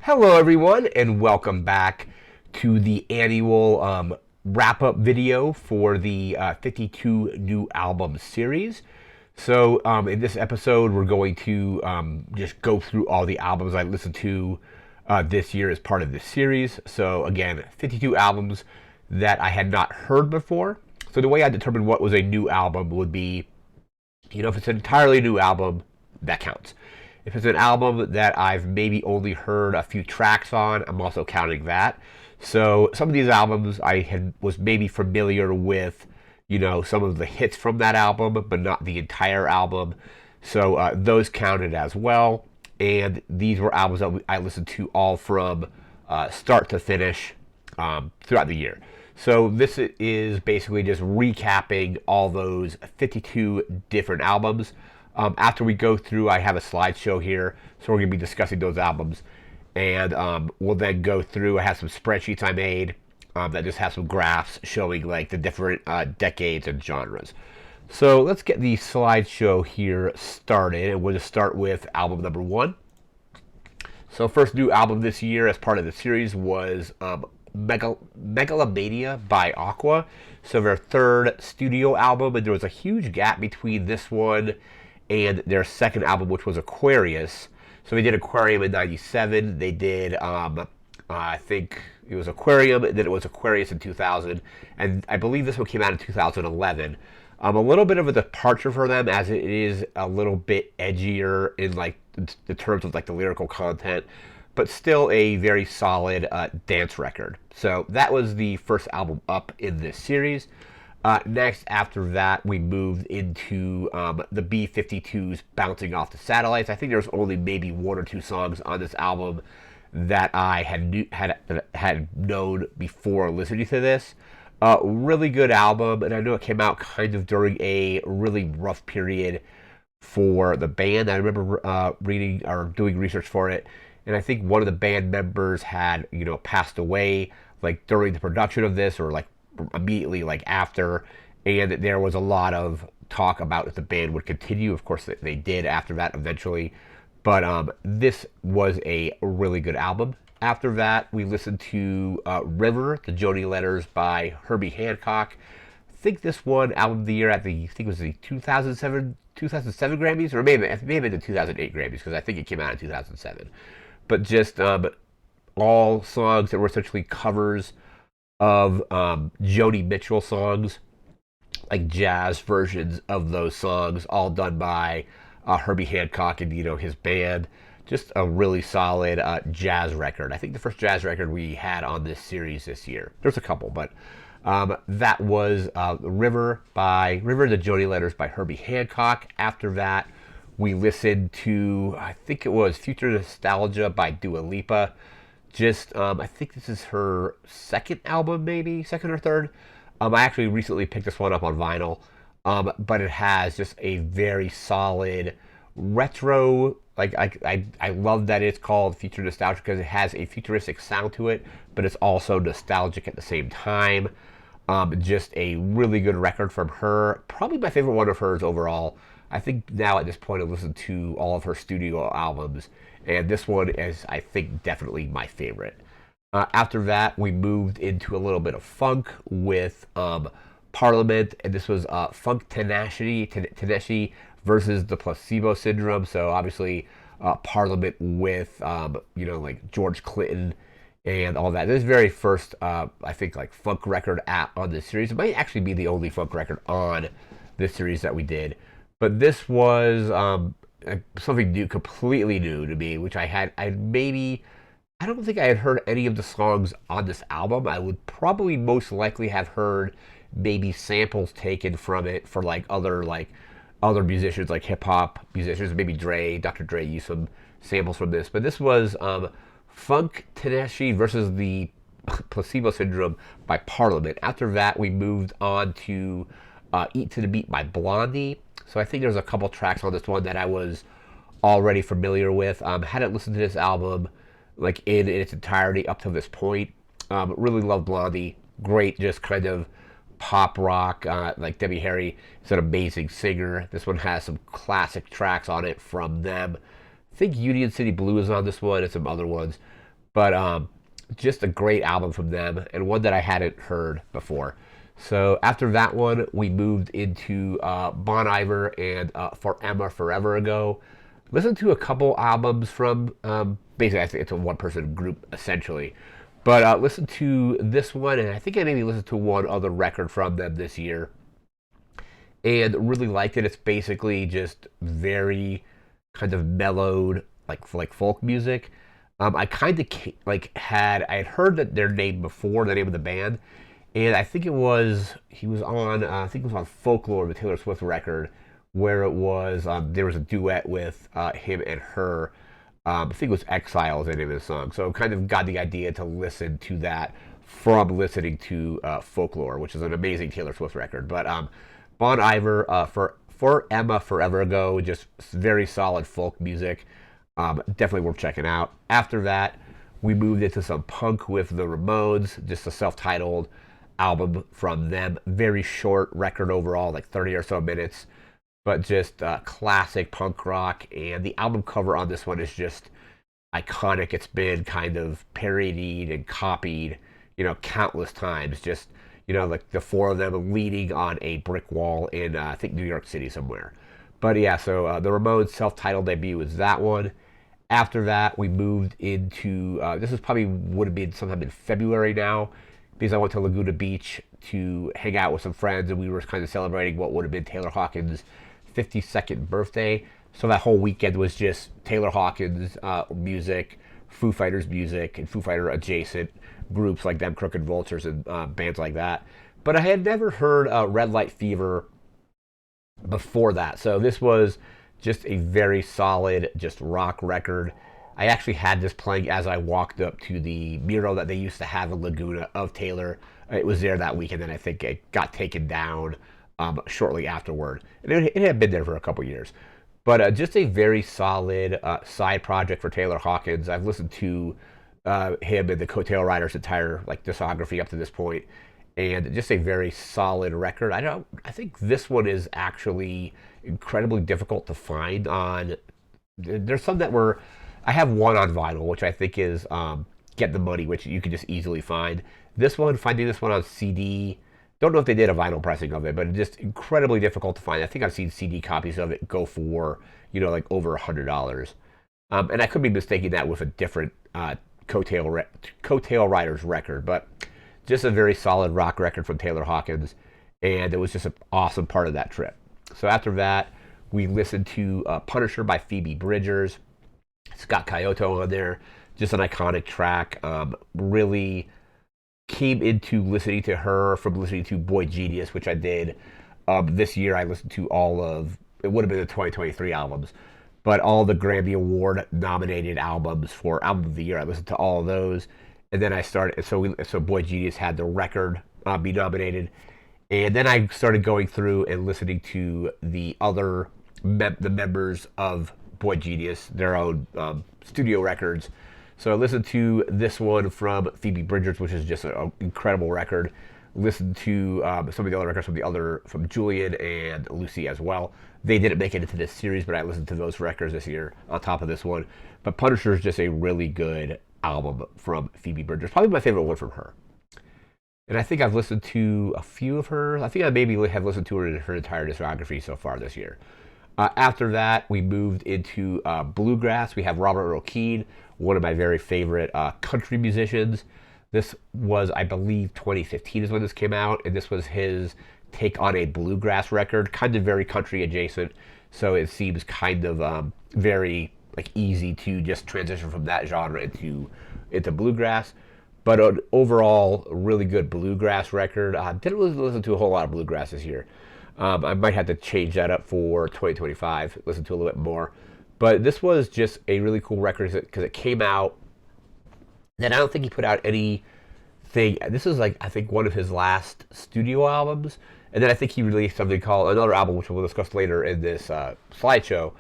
Hello, everyone, and welcome back to the annual wrap-up video for the 52 new album series. So, in this episode, we're going to just go through all the albums I listened to this year as part of this series. So, again, 52 albums that I had not heard before. So, the way I determined what was a new album would be, if it's an entirely new album, that counts. If it's an album that I've maybe only heard a few tracks on, I'm also counting that. So some of these albums was maybe familiar with, some of the hits from that album, but not the entire album. So those counted as well. And these were albums that I listened to all from start to finish throughout the year. So this is basically just recapping all those 52 different albums. After we go through, I have a slideshow here, so we're going to be discussing those albums. And we'll then go through. I have some spreadsheets I made that just have some graphs showing like the different decades and genres. So let's get the slideshow here started, and we'll just start with album number 1. So first new album this year as part of the series was Megalomania by Aqua. So their third studio album, and there was a huge gap between this one and their second album, which was Aquarius. So they did Aquarium in 97. They did, I think it was Aquarium, and then it was Aquarius in 2000. And I believe this one came out in 2011. A little bit of a departure for them, as it is a little bit edgier in like the terms of like the lyrical content, but still a very solid dance record. So that was the first album up in this series. Next, after that, we moved into the B-52s bouncing off the satellites. I think there's only maybe one or two songs on this album that I had known before listening to this. Really good album, and I know it came out kind of during a really rough period for the band. I remember reading or doing research for it, and I think one of the band members had passed away like during the production of this, or like immediately like after, and there was a lot of talk about if the band would continue. Of course they did after that eventually, but this was a really good album. After that, we listened to River, the Joni letters by Herbie Hancock. I think this won album of the year at the, I think it was the 2007 Grammys, or maybe the 2008 Grammys, because I think it came out in 2007. But just all songs that were essentially covers of Joni Mitchell songs, like jazz versions of those songs, all done by Herbie Hancock and his band. Just a really solid jazz record. I think the first jazz record we had on this series this year. There's a couple, but that was River, the Joni letters by Herbie Hancock. After that, we listened to, I think it was Future Nostalgia by Dua Lipa. Just, I think this is her second album, maybe second or third. I actually recently picked this one up on vinyl, but it has just a very solid retro. Like I love that it's called Future Nostalgia because it has a futuristic sound to it, but it's also nostalgic at the same time. Just a really good record from her. Probably my favorite one of hers overall. I think now at this point I've listened to all of her studio albums, and this one is, I think, definitely my favorite. After that, we moved into a little bit of funk with Parliament, and this was Funkentelechy versus the Placebo Syndrome. So obviously, Parliament with like George Clinton and all that. This very first, I think, like funk record on this series. It might actually be the only funk record on this series that we did. But this was something new, completely new to me, which I don't think I had heard any of the songs on this album. I would probably most likely have heard maybe samples taken from it for like other musicians, like hip hop musicians. Maybe Dr. Dre used some samples from this. But this was Funkentelechy versus the Placebo Syndrome by Parliament. After that, we moved on to Eat to the Beat by Blondie. So I think there's a couple tracks on this one that I was already familiar with. Hadn't listened to this album like in its entirety up to this point. Really love Blondie. Great, just kind of pop rock. Like Debbie Harry is an amazing singer. This one has some classic tracks on it from them. I think Union City Blue is on this one and some other ones. But just a great album from them, and one that I hadn't heard before. So after that one, we moved into Bon Iver and For Emma Forever Ago. Listened to a couple albums from, basically I think it's a one-person group essentially. But listened to this one, and I think I maybe listened to one other record from them this year, and really liked it. It's basically just very kind of mellowed, like folk music. I kind of I had heard that their name before, the name of the band, and I think it was he was on I think it was on Folklore, the Taylor Swift record, where it was there was a duet with him and her. I think it was Exile is the name of the song. So kind of got the idea to listen to that from listening to Folklore, which is an amazing Taylor Swift record. But Bon Iver for Emma Forever Ago, just very solid folk music. Definitely worth checking out. After that, we moved into some punk with the Ramones, just a self-titled album from them. Very short record overall, like 30 or so minutes, but just classic punk rock. And the album cover on this one is just iconic. It's been kind of parodied and copied, countless times. Just, like the four of them leaning on a brick wall in, I think, New York City somewhere. But yeah, so the Ramones' self-titled debut was that one. After that, we moved into, this is probably would have been sometime in February now, because I went to Laguna Beach to hang out with some friends, and we were kind of celebrating what would have been Taylor Hawkins' 52nd birthday. So that whole weekend was just Taylor Hawkins music, Foo Fighters music, and Foo Fighter adjacent groups like Them Crooked Vultures and bands like that. But I had never heard Red Light Fever before that. So this was just a very solid, just rock record. I actually had this playing as I walked up to the mural that they used to have in Laguna of Taylor. It was there that weekend, and I think it got taken down shortly afterward. And it had been there for a couple years. But just a very solid side project for Taylor Hawkins. I've listened to him and the Coattail Riders' entire discography up to this point, and just a very solid record. I think this one is actually incredibly difficult to find on. There's some that were. I have one on vinyl, which I think is Get the Money, which you can just easily find. This one, finding this one on CD. Don't know if they did a vinyl pressing of it, but it's just incredibly difficult to find. I think I've seen CD copies of it go for over $100. And I could be mistaking that with a different Coattail Riders record, but just a very solid rock record from Taylor Hawkins, and it was just an awesome part of that trip. So after that, we listened to Punisher by Phoebe Bridgers. It's got Kyoto on there, just an iconic track. Really came into listening to her from listening to Boy Genius, which I did this year. I listened to all of, it would have been the 2023 albums, but all the Grammy Award nominated albums for Album of the Year. I listened to all of those. And then I started, so Boy Genius had the record be nominated. And then I started going through and listening to the other the members of Boy Genius, their own studio records. So I listened to this one from Phoebe Bridgers, which is just an incredible record. Listened to some of the other records from Julian and Lucy as well. They didn't make it into this series, but I listened to those records this year on top of this one. But Punisher is just a really good album from Phoebe Bridgers. Probably my favorite one from her. And I think I've listened to a few of her. I think I maybe have listened to her entire discography so far this year. After that, we moved into Bluegrass. We have Robert Earl Keen, one of my very favorite country musicians. This was, I believe, 2015 is when this came out, and this was his take on a bluegrass record, kind of very country adjacent. So it seems kind of very easy to just transition from that genre into bluegrass. But an overall, really good bluegrass record. Didn't really listen to a whole lot of bluegrass this year. I might have to change that up for 2025, listen to a little bit more. But this was just a really cool record because it came out. Then I don't think he put out anything. This is I think one of his last studio albums. And then I think he released something called another album, which we'll discuss later in this slideshow.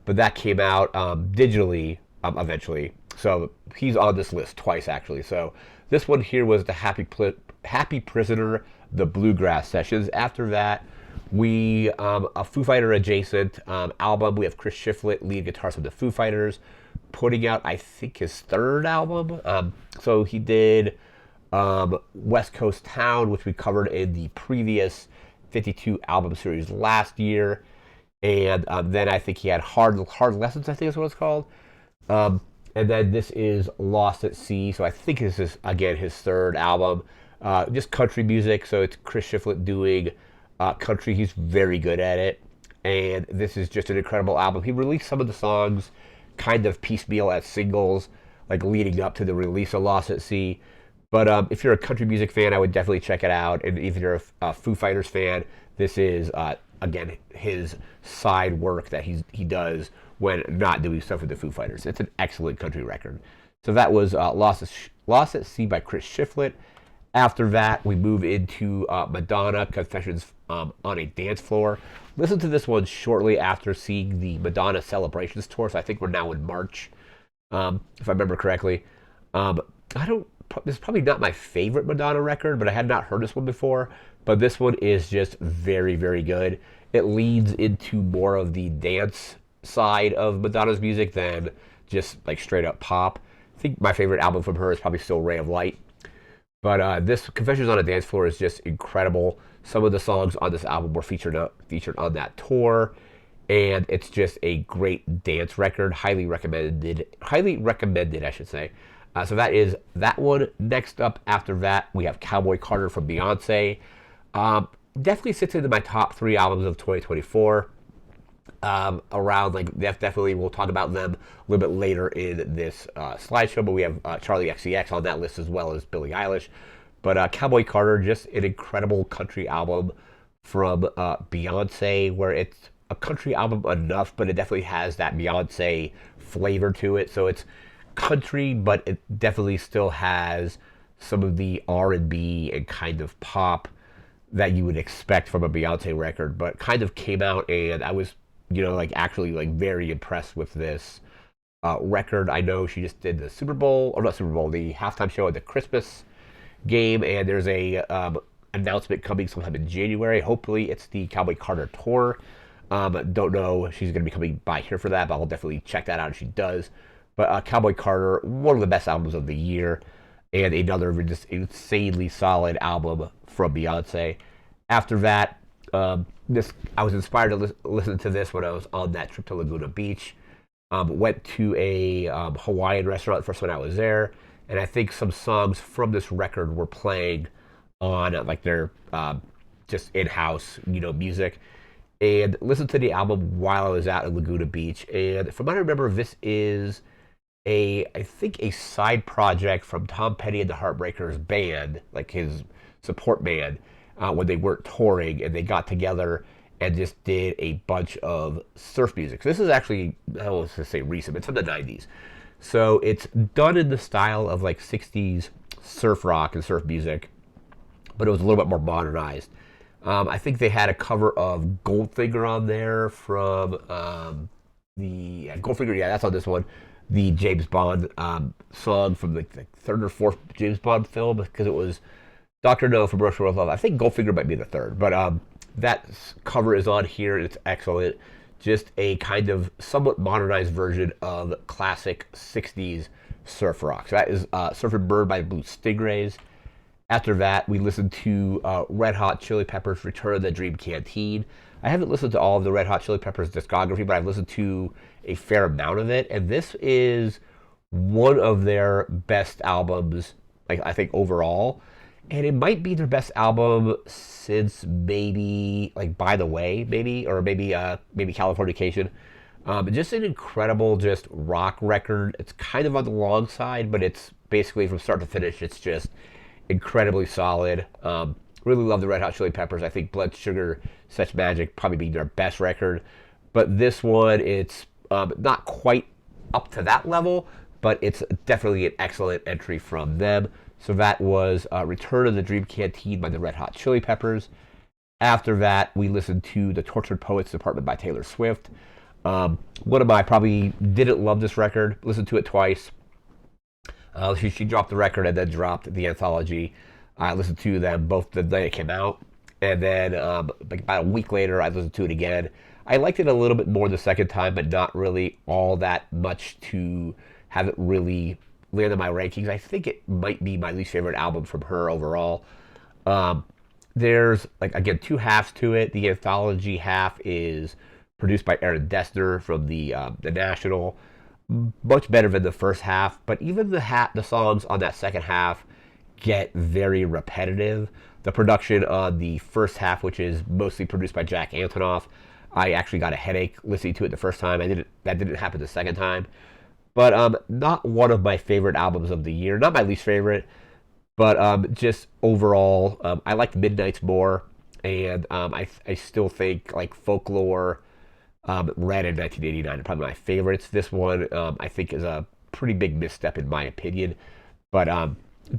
But that came out digitally eventually. So he's on this list twice, actually. So this one here was the Happy Prisoner, the Bluegrass Sessions. After that, we a Foo Fighter adjacent album. We have Chris Shiflett, lead guitarist of the Foo Fighters, putting out, I think, his third album. So he did West Coast Town, which we covered in the previous 52 album series last year. And then I think he had Hard Lessons, I think is what it's called. And then this is Lost at Sea. So I think this is, again, his third album. Just country music. So it's Chris Shiflett doing country. He's very good at it. And this is just an incredible album. He released some of the songs kind of piecemeal as singles, like leading up to the release of Lost at Sea. But if you're a country music fan, I would definitely check it out. And if you're a Foo Fighters fan, this is, again, his side work that he does when not doing stuff with the Foo Fighters. It's an excellent country record. So that was Lost at Sea by Chris Shiflett. After that, we move into Madonna, Confessions on a Dance Floor. Listen to this one shortly after seeing the Madonna Celebrations Tour. So I think we're now in March, if I remember correctly. This is probably not my favorite Madonna record, but I had not heard this one before. But this one is just very, very good. It leads into more of the dance side of Madonna's music than just like straight up pop. I think my favorite album from her is probably still Ray of Light. But this Confessions on a Dance Floor is just incredible. Some of the songs on this album were featured on that tour, and it's just a great dance record. Highly recommended, I should say. So that is that one. Next up after that, we have Cowboy Carter from Beyonce. Definitely sits into my top 3 albums of 2024. Around, like, definitely we'll talk about them a little bit later in this slideshow, but we have Charlie XCX on that list as well as Billie Eilish. But Cowboy Carter, just an incredible country album from Beyonce, where it's a country album enough, but it definitely has that Beyonce flavor to it. So it's country, but it definitely still has some of the R&B and kind of pop that you would expect from a Beyonce record, but kind of came out, and I was, actually very impressed with this record. I know she just did the the halftime show at the Christmas game, and there's a announcement coming sometime in January. Hopefully it's the Cowboy Carter tour. Don't know if she's going to be coming by here for that, but I'll definitely check that out if she does. But Cowboy Carter, one of the best albums of the year, and another just insanely solid album from Beyonce. After that, I was inspired to listen to this when I was on that trip to Laguna Beach. Went to a Hawaiian restaurant the first when I was there, and I think some songs from this record were playing on their just in-house music, and listened to the album while I was out in Laguna Beach. And from what I remember, this is I think a side project from Tom Petty and the Heartbreakers band, like his support band, when they weren't touring, and they got together and just did a bunch of surf music. So this is actually, I don't want to say recent, but it's from the 90s. So it's done in the style of 60s surf rock and surf music, but it was a little bit more modernized. I think they had a cover of Goldfinger on there from Goldfinger, yeah, that's on this one. The James Bond song from the third or fourth James Bond film, because it was Dr. No from Rush World Love. I think Goldfinger might be the third, but that cover is on here. It's excellent. Just a kind of somewhat modernized version of classic 60s surf rock. So that is Surf and Bird by the Blue Stingrays. After that, we listened to Red Hot Chili Peppers' Return of the Dream Canteen. I haven't listened to all of the Red Hot Chili Peppers discography, but I've listened to a fair amount of it, and this is one of their best albums, I think, overall. And it might be their best album since maybe By the Way, or maybe Californication. Just an incredible just rock record. It's kind of on the long side, but it's basically from start to finish, it's just incredibly solid. Really love the Red Hot Chili Peppers. I think Blood Sugar Sex Magic probably being their best record, but this one, it's not quite up to that level, but it's definitely an excellent entry from them. So that was Return of the Dream Canteen by the Red Hot Chili Peppers. After that, we listened to The Tortured Poets Department by Taylor Swift. One of my probably didn't love this record, listened to it twice. She dropped the record and then dropped the anthology. I listened to them both the day it came out, and then about a week later, I listened to it again. I liked it a little bit more the second time, but not really all that much to have it really land in my rankings. I think it might be my least favorite album from her overall. Um, there's like again two halves to it. The anthology half is produced by Aaron Dessner from the National, much better than the first half. But even the songs on that second half get very repetitive. The production on the first half, which is mostly produced by Jack Antonoff, I actually got a headache listening to it the first time. I didn't That didn't happen the second time. But not one of my favorite albums of the year. Not my least favorite, but just overall, I liked Midnight's more, and I still think like Folklore, Red in 1989 are probably my favorites. This one I think is a pretty big misstep in my opinion, but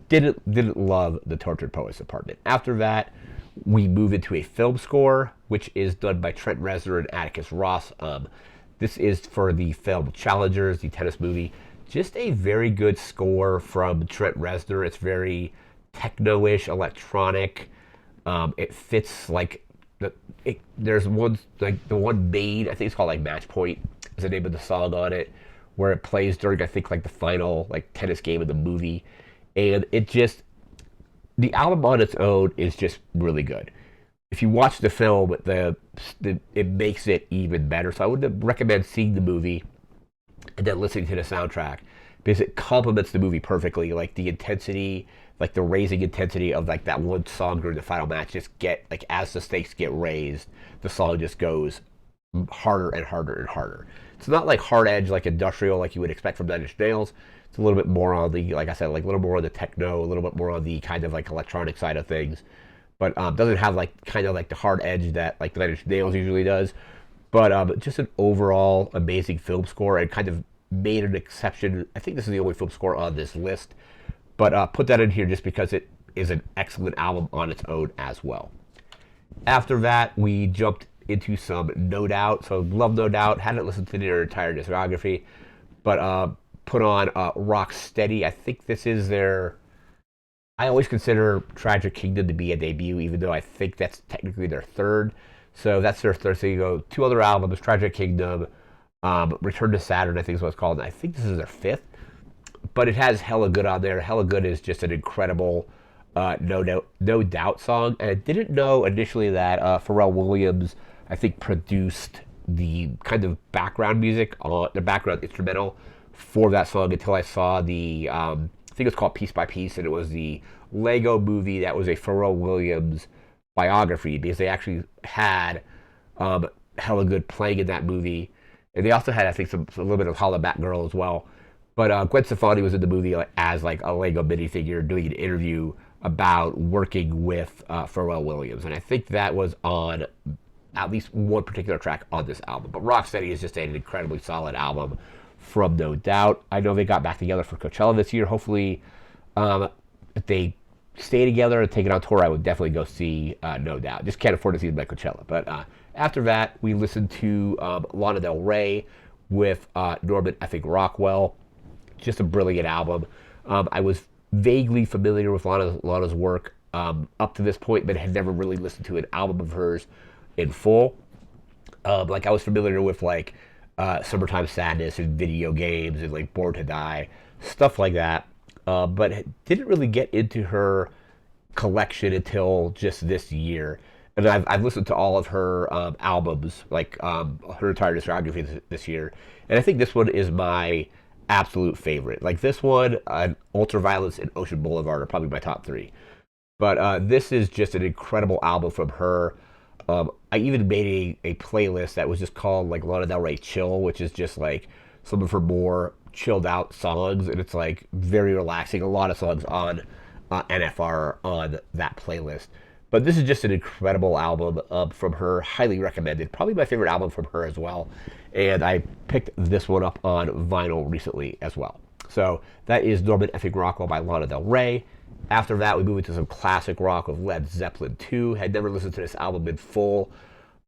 didn't love the Tortured Poets Department. After that, we move into a film score, which is done by Trent Reznor and Atticus Ross. This is for the film Challengers, the tennis movie. Just a very good score from Trent Reznor. It's very techno-ish, electronic. It fits like there's one like the one main, I think it's called like Match Point is the name of the song on it, where it plays during I think like the final like tennis game of the movie, and it just the album on its own is just really good. If you watch the film, it makes it even better. So I would recommend seeing the movie and then listening to the soundtrack because it complements the movie perfectly. Like the intensity, like the raising intensity of like that one song during the final match, just get like as the stakes get raised, the song just goes harder and harder and harder. It's not like hard edge like industrial like you would expect from Nine Inch Nails. It's a little bit more on the, like I said, like a little more on the techno, a little bit more on the kind of like electronic side of things, but doesn't have like kind of like the hard edge that like the Nine Inch Nails usually does. But just an overall amazing film score and kind of made an exception. I think this is the only film score on this list, but put that in here just because it is an excellent album on its own as well. After that, we jumped into some No Doubt. So love No Doubt. Hadn't listened to their entire discography, but put on Rock Steady. I think this is their. I always consider Tragic Kingdom to be a debut, even though I think that's technically their third. So that's their third. So you go two other albums: Tragic Kingdom, Return to Saturn, I think is what it's called. And I think this is their fifth. But it has Hella Good on there. Hella Good is just an incredible no Doubt song. And I didn't know initially that Pharrell Williams, I think, produced the kind of background music, the background instrumental for that song until I saw the, I think it's called Piece by Piece, and it was the Lego movie that was a Pharrell Williams biography because they actually had Hella Good playing in that movie. And they also had, I think, a little bit of Holla Back Girl as well. But Gwen Stefani was in the movie as like a Lego minifigure doing an interview about working with Pharrell Williams. And I think that was on at least one particular track on this album. But Rocksteady is just an incredibly solid album from No Doubt. I know they got back together for Coachella this year. Hopefully, if they stay together and take it on tour, I would definitely go see No Doubt. Just can't afford to see them at Coachella. But after that, we listened to Lana Del Rey with Norman Effing Rockwell. Just a brilliant album. I was vaguely familiar with Lana's work up to this point, but had never really listened to an album of hers in full. Like I was familiar with like Summertime Sadness and Video Games and like Born to Die, stuff like that. But didn't really get into her collection until just this year. And I've listened to all of her albums, like her entire discography this year. And I think this one is my absolute favorite. Like this one, Ultraviolence and Ocean Boulevard are probably my top three. But this is just an incredible album from her. I even made a playlist that was just called like Lana Del Rey Chill, which is just like some of her more chilled out songs, and it's like very relaxing. A lot of songs on NFR on that playlist. But this is just an incredible album from her, highly recommended. Probably my favorite album from her as well. And I picked this one up on vinyl recently as well. So that is Norman Effing Rockwell by Lana Del Rey. After that, we move into some classic rock with Led Zeppelin 2. Had never listened to this album in full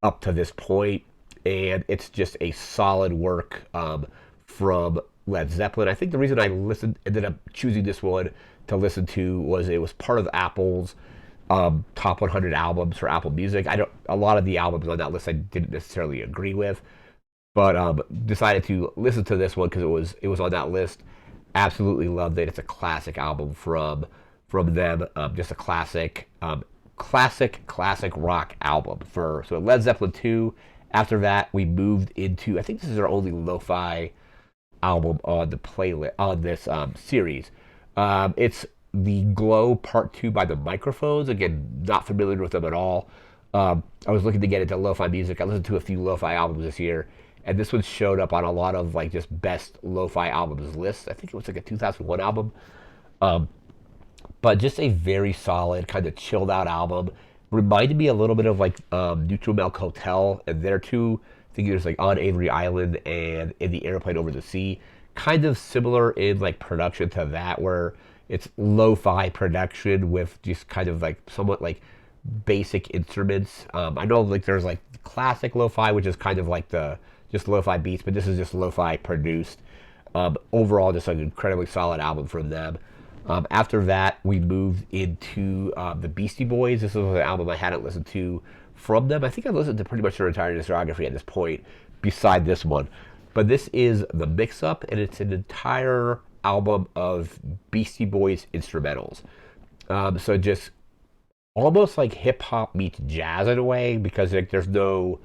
up to this point, and it's just a solid work from Led Zeppelin. I think the reason I ended up choosing this one to listen to was it was part of Apple's top 100 albums for Apple Music. I don't. A lot of the albums on that list I didn't necessarily agree with, but decided to listen to this one because it was on that list. Absolutely loved it. It's a classic album from them. Just a classic rock album. For so Led Zeppelin 2. After that, we moved into, I think this is our only lo-fi album on the playlist on this series. It's the Glow Part 2 by the Microphones. Again, not familiar with them at all. I was looking to get into lo-fi music. I listened to a few lo-fi albums this year, and this one showed up on a lot of like just best lo-fi albums lists. I think it was like a 2001 album. Um, but just a very solid, kind of chilled out album. Reminded me a little bit of like Neutral Milk Hotel, and there too. I think there's like On Avery Island and In the Airplane Over the Sea. Kind of similar in like production to that, where it's lo-fi production with just kind of like somewhat like basic instruments. I know like there's like classic lo-fi, which is kind of like the just lo-fi beats, but this is just lo-fi produced. Overall, just an incredibly solid album from them. After that, we moved into the Beastie Boys. This was an album I hadn't listened to from them. I think I've listened to pretty much their entire discography at this point, beside this one. But this is The Mix Up, and it's an entire album of Beastie Boys instrumentals. So just almost like hip hop meets jazz in a way, because like there's no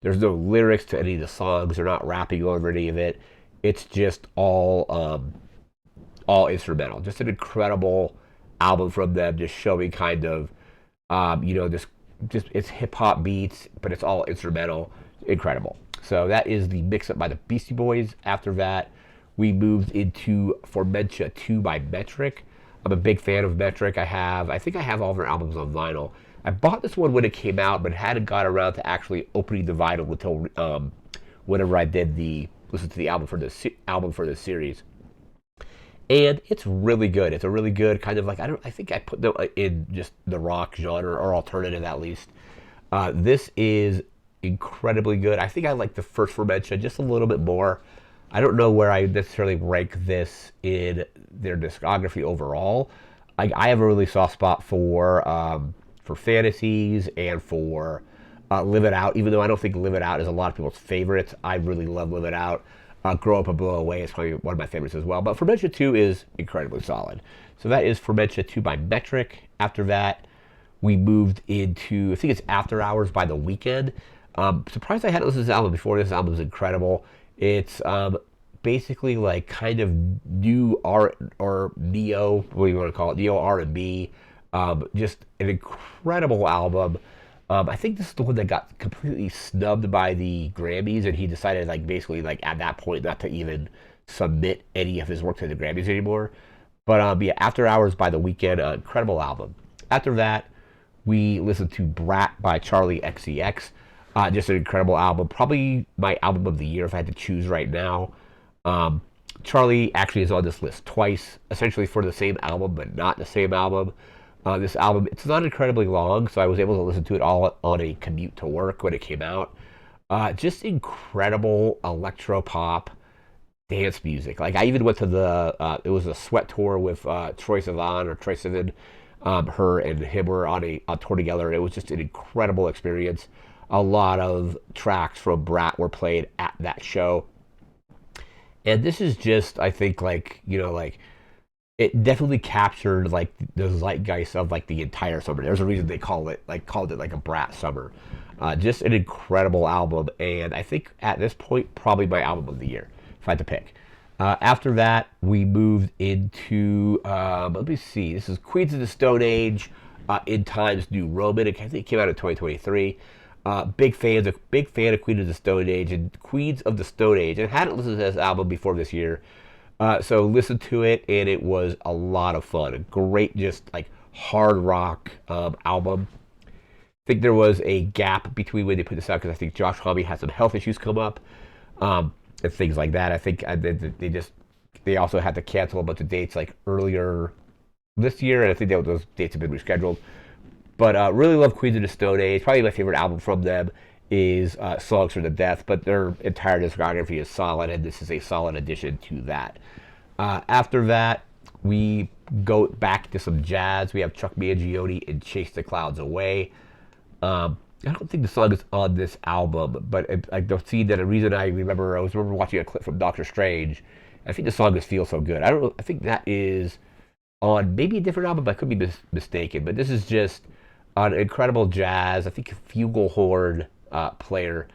lyrics to any of the songs. They're not rapping over any of it. It's just all instrumental. Just an incredible album from them, just showing kind of, just it's hip hop beats, but it's all instrumental. Incredible. So that is The Mix Up by the Beastie Boys. After that, we moved into Formentia 2 by Metric. I'm a big fan of Metric. I think I have all their albums on vinyl. I bought this one when it came out, but hadn't got around to actually opening the vinyl until whenever I did listen to the album for this series. And it's really good. It's a really good kind of like, I think I put them in just the rock genre or alternative at least. This is incredibly good. I think I like the first Fermentia just a little bit more. I don't know where I necessarily rank this in their discography overall. I have a really soft spot for Fantasies and for Live It Out, even though I don't think Live It Out is a lot of people's favorites. I really love Live It Out. Grow Up and Blow Away is probably one of my favorites as well. But Fermentia 2 is incredibly solid. So that is Fermentia 2 by Metric. After that, we moved into, I think it's After Hours by The Weeknd. Surprised I hadn't listened to this album before. This album is incredible. It's basically like kind of new art or neo, what do you want to call it, neo R&B. Just an incredible album. I think this is the one that got completely snubbed by the Grammys, and he decided, like, basically, like, at that point, not to even submit any of his work to the Grammys anymore. But yeah, After Hours by The Weeknd, incredible album. After that, we listened to Brat by Charlie XCX. Just an incredible album. Probably my album of the year if I had to choose right now. Charlie actually is on this list twice, essentially for the same album, but not the same album. This album, it's not incredibly long, so I was able to listen to it all on a commute to work when it came out. Just incredible electro pop dance music. Like I even went to it was a Sweat tour with Troye Sivan, her and him were on a tour together. It was just an incredible experience. A lot of tracks from Brat were played at that show. And this is just, I think, like, like, it definitely captured like the zeitgeist of like the entire summer. There's a reason they called it like a Brat summer. Just an incredible album, and I think at this point probably my album of the year if I had to pick. After that, we moved into let me see. This is Queens of the Stone Age, In Times New Roman. I think it came out in 2023. Big fan of Queens of the Stone Age and Queens of the Stone Age, and hadn't listened to this album before this year. So listened to it, and it was a lot of fun. A great, just like hard rock album. I think there was a gap between when they put this out because I think Josh Homme had some health issues come up and things like that. I think they also had to cancel a bunch of dates like earlier this year, and I think those dates have been rescheduled. But really love Queens of the Stone Age. Probably my favorite album from them is Songs for the Deaf, but their entire discography is solid, and this is a solid addition to that. After that, we go back to some jazz. We have Chuck Mangione and Chase the Clouds Away. I don't think the song is on this album, but I don't see that. A reason I remember watching a clip from Doctor Strange. I think the song is "Feel So Good." I don't know. I think that is on maybe a different album, but I could be mistaken. But this is just an incredible jazz. I think a flugelhorn player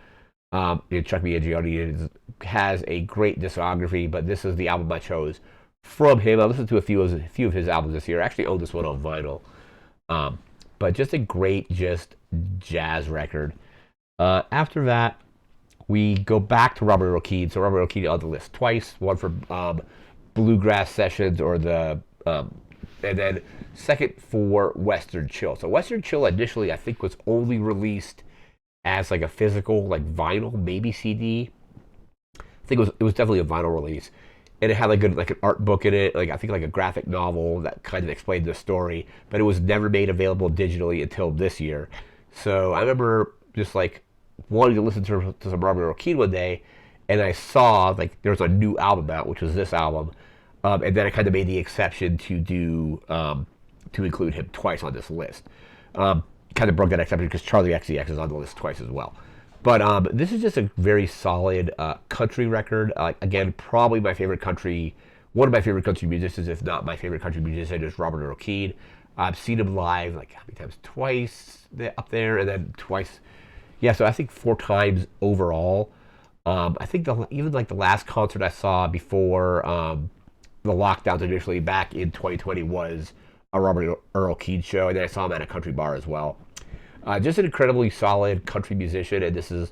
Chuck Mangione has a great discography, but this is the album I chose from him. I listened to a few of his albums this year. I actually own this one on vinyl. But just a great jazz record. After that, we go back to Robert Earl Keen. So Robert Earl Keen on the list twice. One for Bluegrass Sessions and then second for Western Chill. So Western Chill initially I think was only released as like a physical like vinyl, maybe CD. I think it was definitely a vinyl release. And it had like an art book in it, like I think like a graphic novel that kind of explained the story, but it was never made available digitally until this year. So I remember just like wanting to listen to some Robert Earl Keen one day, and I saw like there was a new album out, which was this album, and then I kind of made the exception to do to include him twice on this list. Kind of broke that exception because Charlie XCX is on the list twice as well. But this is just a very solid country record. Again, probably my favorite country, one of my favorite country musicians, if not my favorite country musician, is Robert Earl Keen. I've seen him live, like how many times? Twice up there, and then twice. Yeah, so I think 4 times overall. I think even like the last concert I saw before the lockdowns initially back in 2020 was a Robert Earl Keen show, and then I saw him at a country bar as well. Just an incredibly solid country musician, and this is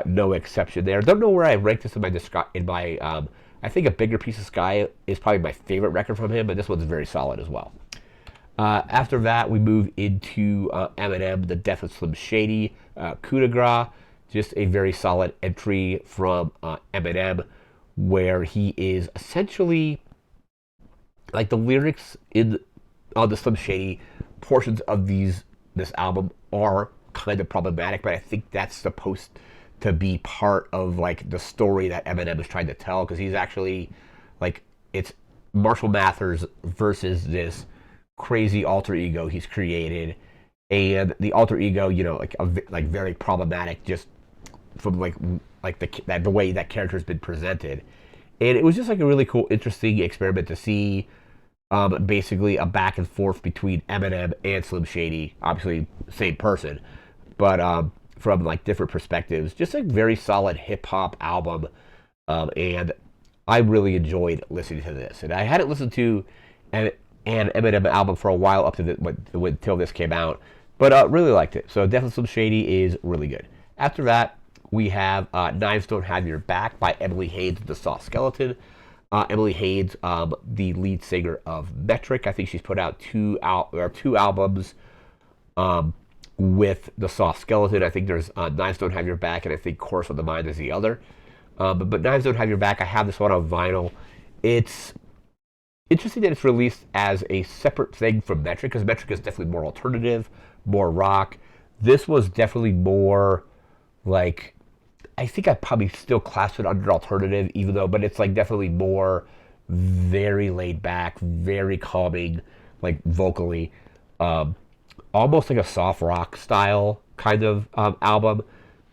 no exception there. Don't know where I rank this in my I think A Bigger Piece of Sky is probably my favorite record from him, but this one's very solid as well. After that, we move into Eminem, The Death of Slim Shady, Coup de Grace, just a very solid entry from Eminem, where he is essentially, like the lyrics on the Slim Shady portions of this album are kind of problematic, but I think that's supposed to be part of like the story that Eminem is trying to tell, because he's actually like, it's Marshall Mathers versus this crazy alter ego he's created, and the alter ego, you know, like very problematic just from like the way that character has been presented. And it was just like a really cool, interesting experiment to see basically a back and forth between Eminem and Slim Shady, obviously same person, but from like different perspectives. Just a very solid hip hop album, and I really enjoyed listening to this. And I hadn't listened to an Eminem album for a while up to until this came out, but really liked it. So definitely Slim Shady is really good. After that, we have Knives Don't Have Your Back by Emily Haynes and the Soft Skeleton. Emily Haynes, the lead singer of Metric. I think she's put out two albums with the Soft Skeleton. I think there's Knives Don't Have Your Back, and I think Chorus of the Mind is the other. But Knives Don't Have Your Back, I have this one on vinyl. It's interesting that it's released as a separate thing from Metric, because Metric is definitely more alternative, more rock. This was definitely more like, I think I'd probably still class it under alternative, but it's like definitely more very laid back, very calming, like vocally, almost like a soft rock style kind of album.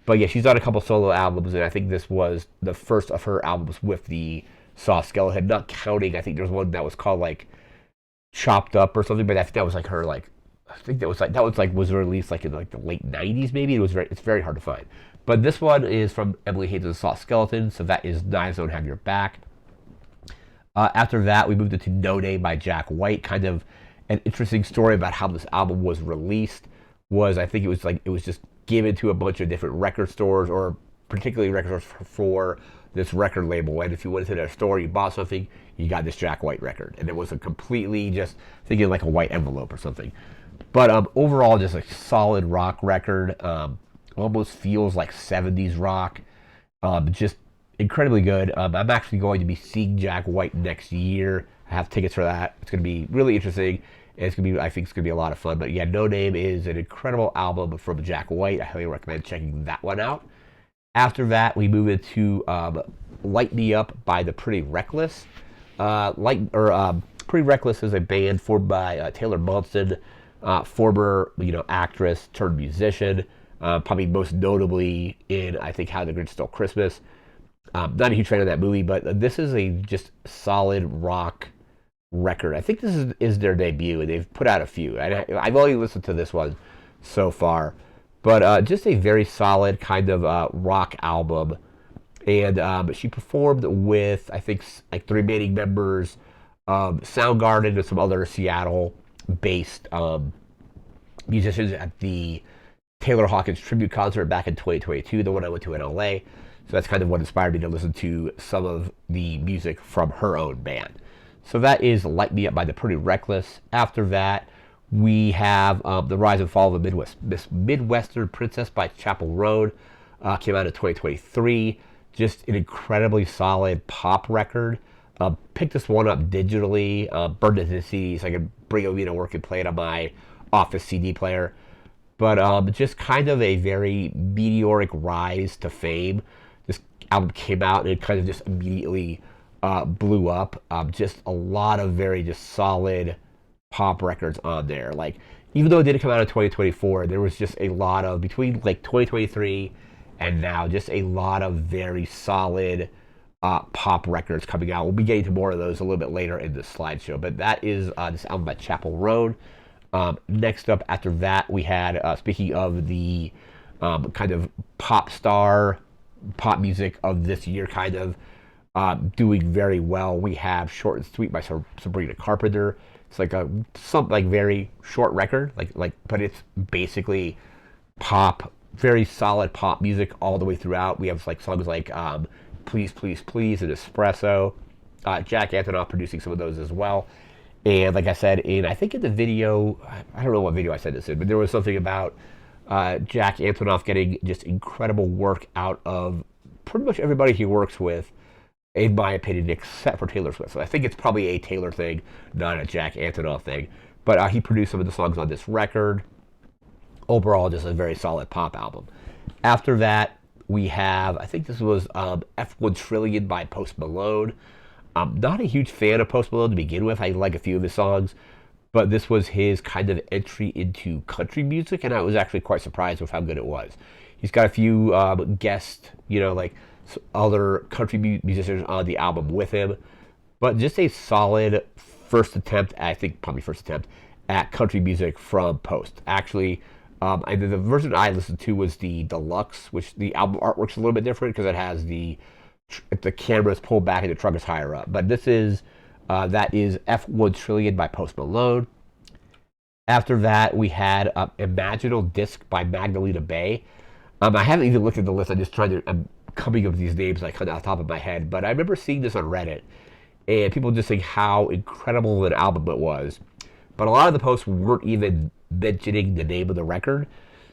But yeah, she's done a couple solo albums, and I think this was the first of her albums with the Soft Skeleton, not counting, I think there's one that was called like Chopped Up or something, but I think that was like her like, I think was released like in like the late 90s maybe. It's very hard to find. But this one is from Emily Haynes and the Soft Skeleton, so that is Knives Don't Have Your Back. After that, we moved into No Name by Jack White. Kind of an interesting story about how this album was released. I think it was just given to a bunch of different record stores, or particularly record stores for this record label. And if you went into their store, you bought something, you got this Jack White record, and it was a completely just thinking like a white envelope or something. But overall, just a solid rock record. Almost feels like 70s rock. Just incredibly good. I'm actually going to be seeing Jack White next year. I have tickets for that. It's going to be really interesting. And I think it's going to be a lot of fun. But yeah, No Name is an incredible album from Jack White. I highly recommend checking that one out. After that, we move into Light Me Up by The Pretty Reckless. Pretty Reckless is a band formed by Taylor Momsen, former actress turned musician, probably most notably in I think How the Grinch Stole Christmas. Not a huge fan of that movie, but this is a just solid rock record. I think this is their debut, and they've put out a few. I've only listened to this one so far, but just a very solid kind of rock album. And she performed with I think like the remaining members of Soundgarden and some other Seattle-based musicians at the Taylor Hawkins tribute concert back in 2022, the one I went to in LA. So that's kind of what inspired me to listen to some of the music from her own band. So that is Light Me Up by the Pretty Reckless. After that, we have The Rise and Fall of the Midwestern Princess by Chapel Roan. Came out in 2023. Just an incredibly solid pop record. Picked this one up digitally, burned it to CD so I could bring it to work and play it on my office CD player. But just kind of a very meteoric rise to fame. This album came out and it kind of just immediately blew up. Just a lot of very just solid pop records on there. Like, even though it didn't come out in 2024, there was just a lot of, between like 2023 and now, just a lot of very solid pop records coming out. We'll be getting to more of those a little bit later in this slideshow. But that is this album by Chapel Roan. Next up after that, we had, speaking of the kind of pop star, pop music of this year kind of doing very well, we have Short and Sweet by Sabrina Carpenter. It's like some like very short record, but it's basically pop, very solid pop music all the way throughout. We have like songs like Please, Please, Please and Espresso. Jack Antonoff producing some of those as well. And like I said, I think in the video, I don't know what video I said this in, but there was something about Jack Antonoff getting just incredible work out of pretty much everybody he works with, in my opinion, except for Taylor Swift. So I think it's probably a Taylor thing, not a Jack Antonoff thing. But he produced some of the songs on this record. Overall, just a very solid pop album. After that, we have, I think this was F1 Trillion by Post Malone. I'm not a huge fan of Post Malone to begin with. I like a few of his songs, but this was his kind of entry into country music, and I was actually quite surprised with how good it was. He's got a few guest, like other country musicians on the album with him, but just a solid first attempt at country music from Post. Actually, the version I listened to was the deluxe, which the album artwork's a little bit different because it has the camera's pulled back and the trunk is higher up. But this is that is F1 Trillion by Post Malone. After that, we had Imaginal Disc by Magdalena Bay. I haven't even looked at the list. I'm coming up with these names like kind of off the top of my head. But I remember seeing this on Reddit, and people just saying how incredible an album it was. But a lot of the posts weren't even mentioning the name of the record.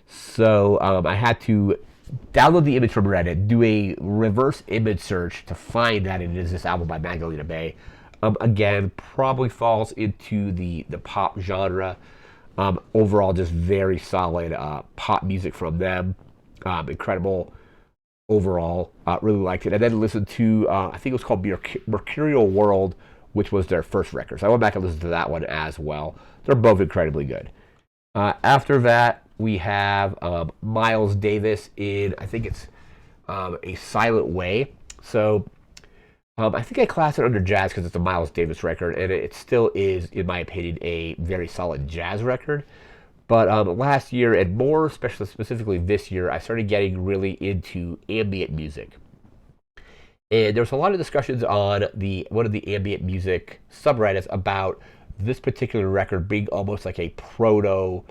So I had to download the image from Reddit, do a reverse image search to find that it is this album by Magdalena Bay. Again, probably falls into the pop genre. Overall, just very solid pop music from them. Incredible overall. Really liked it. And then listened to, I think it was called Mercurial World, which was their first record. So I went back and listened to that one as well. They're both incredibly good. After that, we have Miles Davis in, I think it's A Silent Way. So I think I class it under jazz because it's a Miles Davis record, and it still is, in my opinion, a very solid jazz record. But last year, and more specifically this year, I started getting really into ambient music. And there was a lot of discussions on one of the ambient music subreddits about this particular record being almost like a proto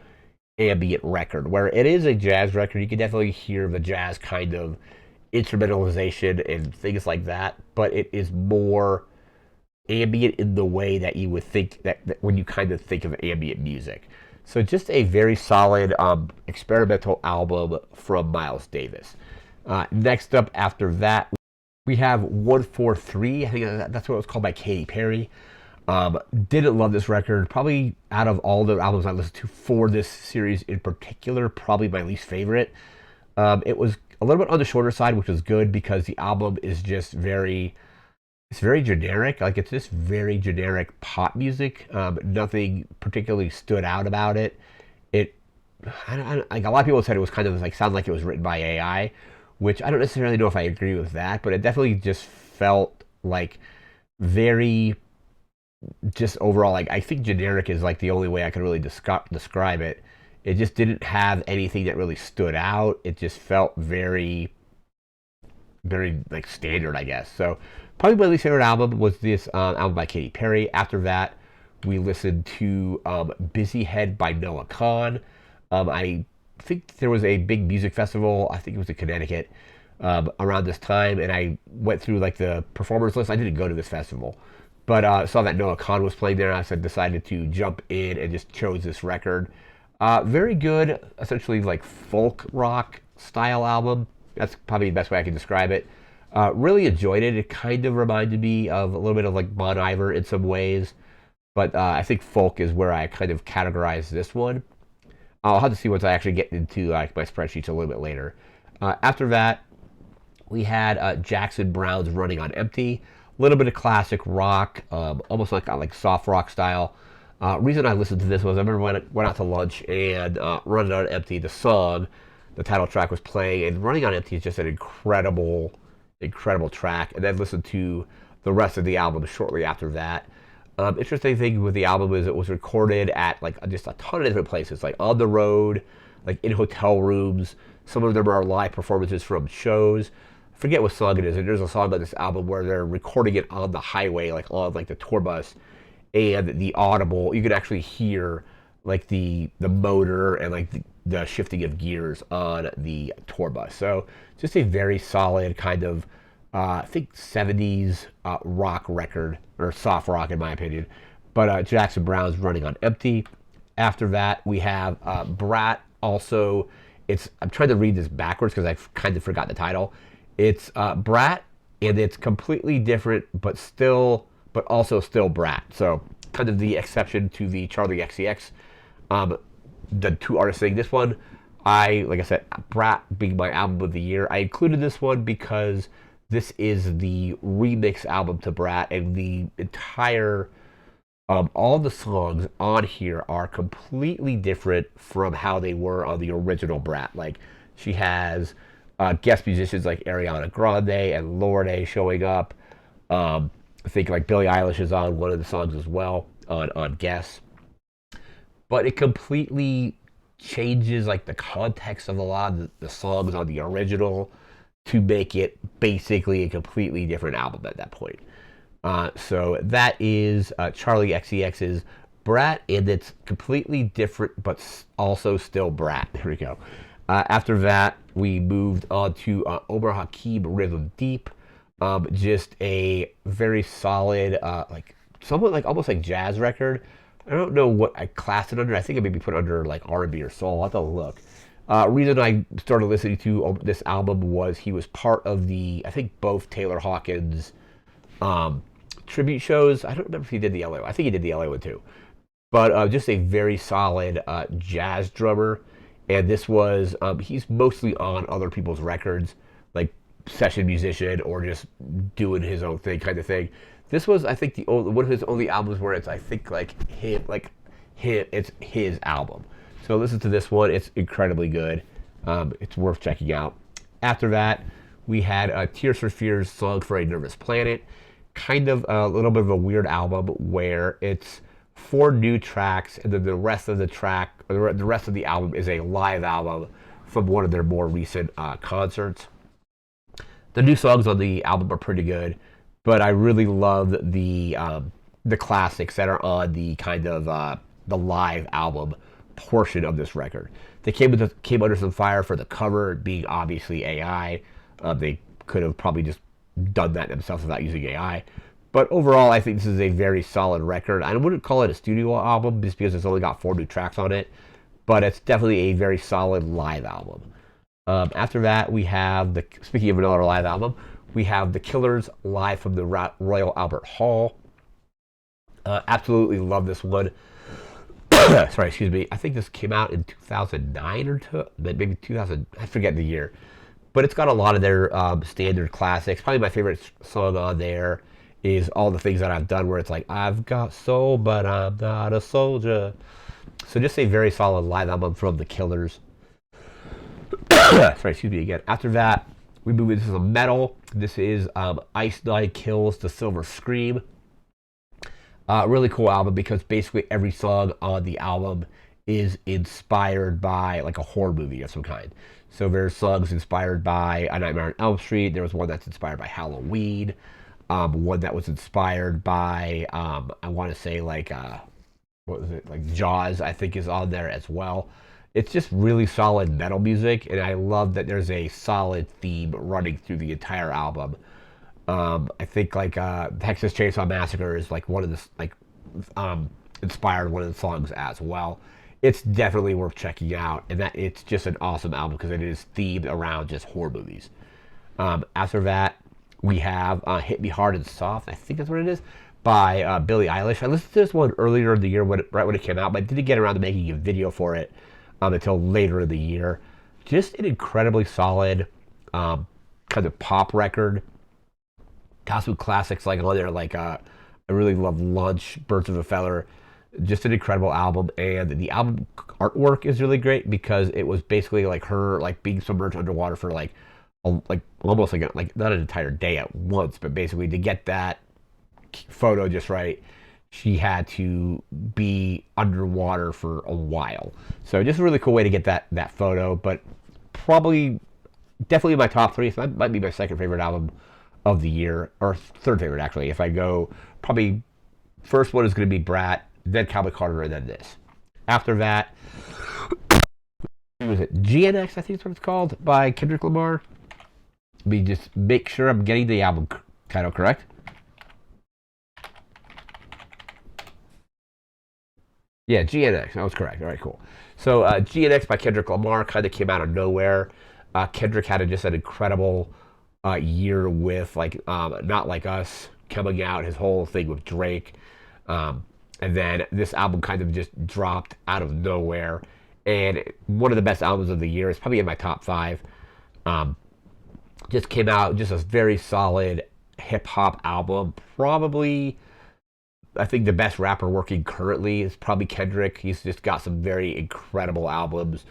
ambient record, where it is a jazz record. You can definitely hear the jazz kind of instrumentalization and things like that, but it is more ambient in the way that you would think that when you kind of think of ambient music. So just a very solid experimental album from Miles Davis. Next up after that, we have 143. I think that's what it was called, by Katy Perry. Didn't love this record. Probably out of all the albums I listened to for this series in particular, probably my least favorite. It was a little bit on the shorter side, which was good because the album is just very it's very generic. Like it's just very generic pop music. Nothing particularly stood out about it. It, like a lot of people said, it was kind of like sounded like it was written by AI, which I don't necessarily know if I agree with that, but it definitely just felt like very just overall like I think generic is like the only way I could really describe it. It just didn't have anything that really stood out. It just felt very like standard, I guess. So probably my least favorite album was this album by Katy Perry. After that, we listened to Busy Head by Noah Kahan. I think there was a big music festival. I think it was in Connecticut around this time, and I went through like the performers list. I didn't go to this festival, but saw that Noah Kahan was playing there. I said decided to jump in and just chose this record. Very good, essentially like folk rock style album. That's probably the best way I can describe it. Really enjoyed it. It kind of reminded me of a little bit of like Bon Iver in some ways, but I think folk is where I kind of categorize this one. I'll have to see once I actually get into like my spreadsheets a little bit later. After that, we had Jackson Browne's Running on Empty. A little bit of classic rock, almost like soft rock style. Reason I listened to this was I remember when I went out to lunch and Running on Empty, the song, the title track was playing, and Running on Empty is just an incredible, incredible track. And then listened to the rest of the album shortly after that. Interesting thing with the album is it was recorded at like just a ton of different places, like on the road, like in hotel rooms. Some of them are live performances from shows. I forget what song it is. And there's a song on this album where they're recording it on the highway, like on like the tour bus, and the audible. You can actually hear like the motor and like the shifting of gears on the tour bus. So just a very solid kind of I think 70s rock record, or soft rock in my opinion. But Jackson Browne's Running on Empty. After that, we have Brat. Also, I'm trying to read this backwards because I kind of forgot the title. It's Brat, and it's completely different, but also still Brat. So kind of the exception to the Charlie XCX. The two artists saying this one, like I said, Brat being my album of the year. I included this one because this is the remix album to Brat, and the entire, all the songs on here are completely different from how they were on the original Brat. Like, she has guest musicians like Ariana Grande and Lorde showing up. I think like Billie Eilish is on one of the songs as well on guests. But it completely changes like the context of a lot of the songs on the original to make it basically a completely different album at that point. So that is Charlie XCX's Brat, and it's completely different, but also still Brat. There we go. After that, we moved on to Omar Hakim Rhythm Deep. Just a very solid, like somewhat like almost like jazz record. I don't know what I classed it under. I think it maybe put under like R&B or soul. I'll have to look. Reason I started listening to this album was he was part of I think both Taylor Hawkins tribute shows. I don't remember if he did the LA one. I think he did the LA one too. But just a very solid jazz drummer. And this was, he's mostly on other people's records, like session musician or just doing his own thing kind of thing. This was, I think, one of his only albums where it's, I think, it's his album. So listen to this one. It's incredibly good. It's worth checking out. After that, we had Tears for Fears' Song for a Nervous Planet. Kind of a little bit of a weird album where it's 4 new tracks, and then the rest of the album is a live album from one of their more recent concerts. The new songs on the album are pretty good, but I really love the classics that are on the kind of the live album portion of this record. They came under some fire for the cover being obviously AI. They could have probably just done that themselves without using AI. But overall, I think this is a very solid record. I wouldn't call it a studio album just because it's only got 4 new tracks on it, but it's definitely a very solid live album. After that, we have speaking of another live album, we have The Killers live from the Royal Albert Hall. Absolutely love this one. Sorry, excuse me. I think this came out in 2009 or maybe 2000. I forget the year, but it's got a lot of their standard classics. Probably my favorite song on there is all the things that I've done where it's like, I've got soul, but I'm not a soldier. So just a very solid live album from the Killers. Sorry, excuse me again. After that, we move into some metal. This is Ice Nine Kills the Silver Scream. Really cool album because basically every song on the album is inspired by like a horror movie of some kind. So there's songs inspired by A Nightmare on Elm Street. There was one that's inspired by Halloween. One that was inspired by I want to say like what was it, like Jaws, I think, is on there as well. It's just really solid metal music, and I love that there's a solid theme running through the entire album. I think like Texas Chainsaw Massacre is like one of the inspired one of the songs as well. It's definitely worth checking out, and that it's just an awesome album because it is themed around just horror movies. After that, we have "Hit Me Hard and Soft." I think that's what it is, by Billie Eilish. I listened to this one earlier in the year, right when it came out, but I didn't get around to making a video for it until later in the year. Just an incredibly solid kind of pop record. Got some classics like on there, like I really love "Lunch," "Birds of a Feather." Just an incredible album, and the album artwork is really great because it was basically like her like being submerged underwater for like almost like not an entire day at once, but basically to get that photo just right, she had to be underwater for a while. So just a really cool way to get that photo, but probably definitely my top three. So that might be my second favorite album of the year, or third favorite actually. If I go, probably first one is going to be Brat, then Cowboy Carter, and then this. After that, what was it? GNX, I think is what it's called, by Kendrick Lamar. Let me just make sure I'm getting the album title correct. Yeah, GNX. That was correct. All right, cool. So GNX by Kendrick Lamar kind of came out of nowhere. Kendrick had just an incredible year with like Not Like Us coming out, his whole thing with Drake. And then this album kind of just dropped out of nowhere. And one of the best albums of the year. It's probably in my top five. Just came out, just a very solid hip hop album. Probably, I think the best rapper working currently is probably Kendrick. He's just got some very incredible albums,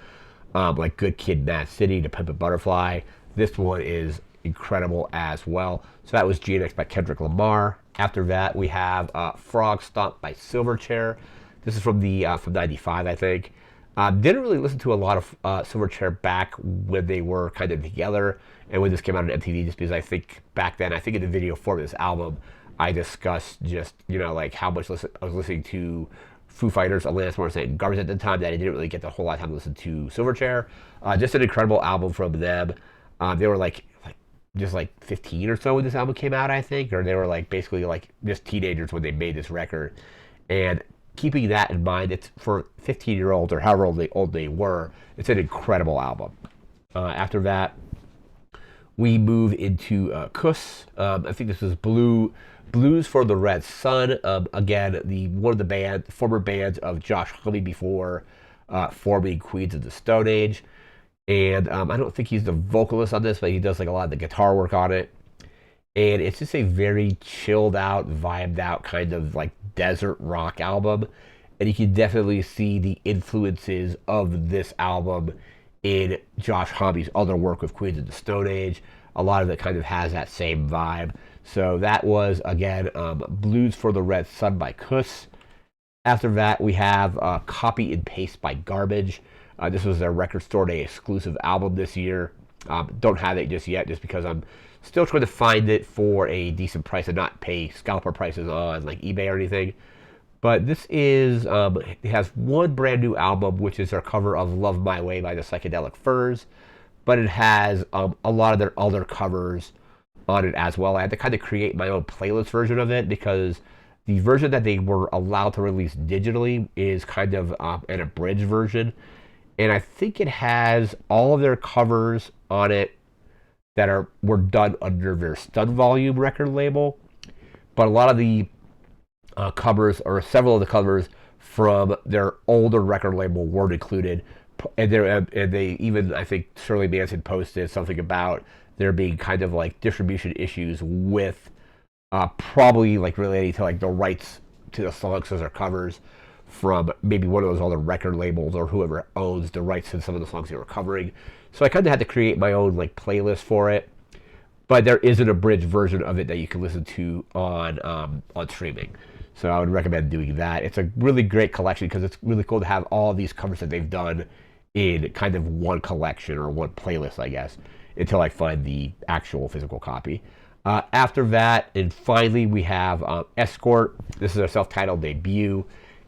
like Good Kid, Mad City, To Pimp a Butterfly. This one is incredible as well. So that was GNX by Kendrick Lamar. After that, we have Frog Stomp by Silverchair. This is from from '95, I think. Didn't really listen to a lot of Silverchair back when they were kind of together and when this came out on MTV, just because I think back then, I think in the video for this album, I discussed just, like how much I was listening to Foo Fighters, Alanis Morissette, and Garbage at the time, that I didn't really get the whole lot of time to listen to Silverchair. Just an incredible album from them. They were just 15 or so when this album came out, I think, or they were basically just teenagers when they made this record. And keeping that in mind, it's for 15-year-olds or however old they were, it's an incredible album. After that, we move into Kuss. I think this is Blues for the Red Sun. Again, one of the former bands of Josh Homme before forming Queens of the Stone Age. And I don't think he's the vocalist on this, but he does a lot of the guitar work on it. And it's just a very chilled out, vibed out kind of desert rock album. And you can definitely see the influences of this album in Josh Homme's other work with Queens of the Stone Age. A lot of it kind of has that same vibe. So that was, again, Blues for the Red Sun by Kuss. After that, we have Copy and Paste by Garbage. This was their Record Store Day exclusive album this year. Don't have it just yet, just because I'm still trying to find it for a decent price and not pay scalper prices on eBay or anything. But this is, it has one brand new album, which is their cover of Love My Way by the Psychedelic Furs. But it has a lot of their other covers on it as well. I had to kind of create my own playlist version of it because the version that they were allowed to release digitally is kind of an abridged version. And I think it has all of their covers on it that were done under their Stud Volume record label. But a lot of the covers, or several of the covers from their older record label, weren't included. And they even, I think Shirley Manson posted something about there being kind of distribution issues with probably like related to like the rights to the songs as their covers from maybe one of those other record labels or whoever owns the rights to some of the songs they were covering. So I kind of had to create my own like playlist for it. But there is an abridged version of it that you can listen to on streaming. So I would recommend doing that. It's a really great collection because it's really cool to have all these covers that they've done in kind of one collection or one playlist, I guess, until I find the actual physical copy. After that, and finally, we have Escort. This is their self-titled debut,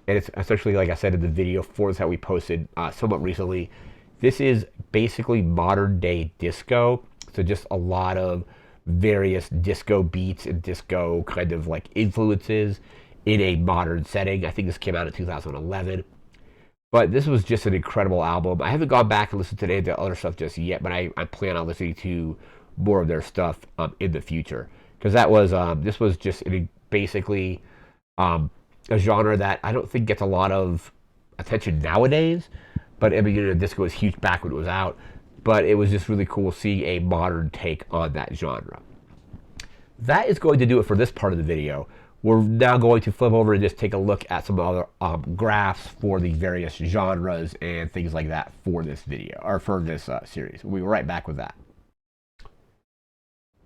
and it's essentially, like I said in the video for this that we posted somewhat recently. This is basically modern-day disco, so just a lot of various disco beats and disco kind of like influences in a modern setting. I think this came out in 2011. But this was just an incredible album. I haven't gone back and listened to any of the other stuff just yet, but I plan on listening to more of their stuff in the future. Because that was this was just basically a genre that I don't think gets a lot of attention nowadays. But I mean, you know, disco was huge back when it was out. But it was just really cool seeing a modern take on that genre. That is going to do it for this part of the video. We're now going to flip over and just take a look at some other graphs for the various genres and things like that for this video, or for this series. We'll be right back with that.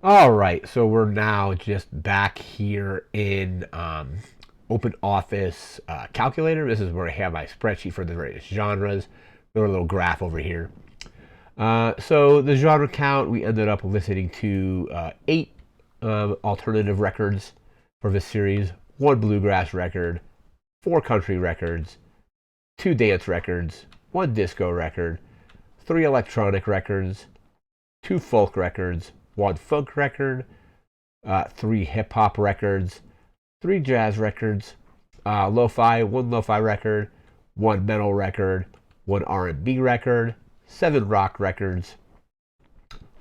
All right, so we're now just back here in Open Office Calculator. This is where I have my spreadsheet for the various genres. Got a little graph over here. So the genre count, we ended up listening to 8 alternative records for this series, 1 bluegrass record, 4 country records, 2 dance records, 1 disco record, 3 electronic records, 2 folk records, 1 funk record, 3 hip hop records, 3 jazz records, lo-fi, 1 lo-fi record, 1 metal record, 1 R&B record, 7 rock records,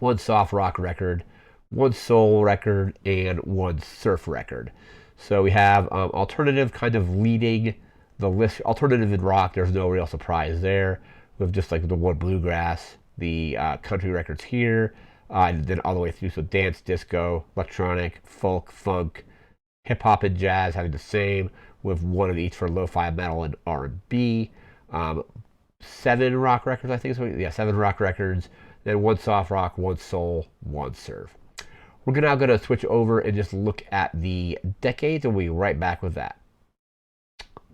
1 soft rock record, 1 soul record, and 1 surf record. So we have alternative kind of leading the list. Alternative in rock, there's no real surprise there. We have just like the 1 bluegrass, the country records here, and then all the way through. So dance, disco, electronic, folk, funk, hip hop, and jazz having the same, with 1 of each for lo-fi, metal, and R&B. 7 rock records, I think. Yeah, 7 rock records. Then 1 soft rock, 1 soul, 1 surf. We're now going to switch over and just look at the decades, and we'll be right back with that.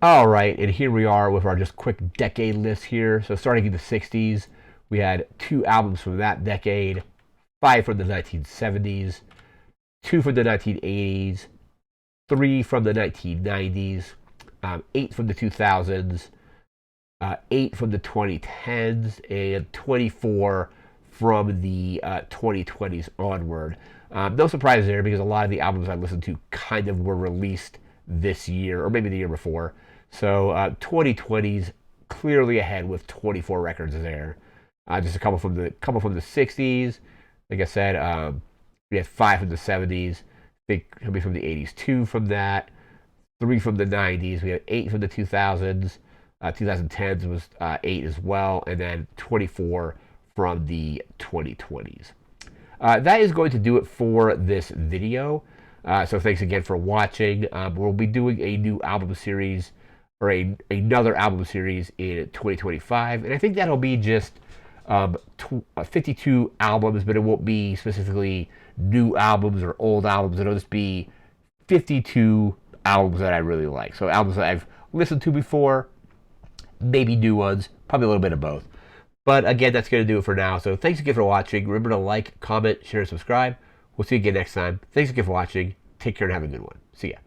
All right, and here we are with our just quick decade list here. So starting in the 60s, we had 2 albums from that decade, 5 from the 1970s, 2 from the 1980s, 3 from the 1990s, 8 from the 2000s, 8 from the 2010s, and 24 from the 2020s onward. No surprise there, because a lot of the albums I listened to kind of were released this year, or maybe the year before. So 2020s clearly ahead with 24 records there. Just a couple from the 60s. Like I said, we had 5 from the 70s. I think coming from the 80s, 2 from that, 3 from the 90s. We had 8 from the 2000s. 2010s was 8 as well, and then 24 from the 2020s. That is going to do it for this video. So thanks again for watching. We'll be doing a new album series, or another album series in 2025, and I think that'll be just 52 albums, but it won't be specifically new albums or old albums. It'll just be 52 albums that I really like. So albums that I've listened to before, maybe new ones, probably a little bit of both. But again, that's going to do it for now. So thanks again for watching. Remember to like, comment, share, and subscribe. We'll see you again next time. Thanks again for watching. Take care and have a good one. See ya.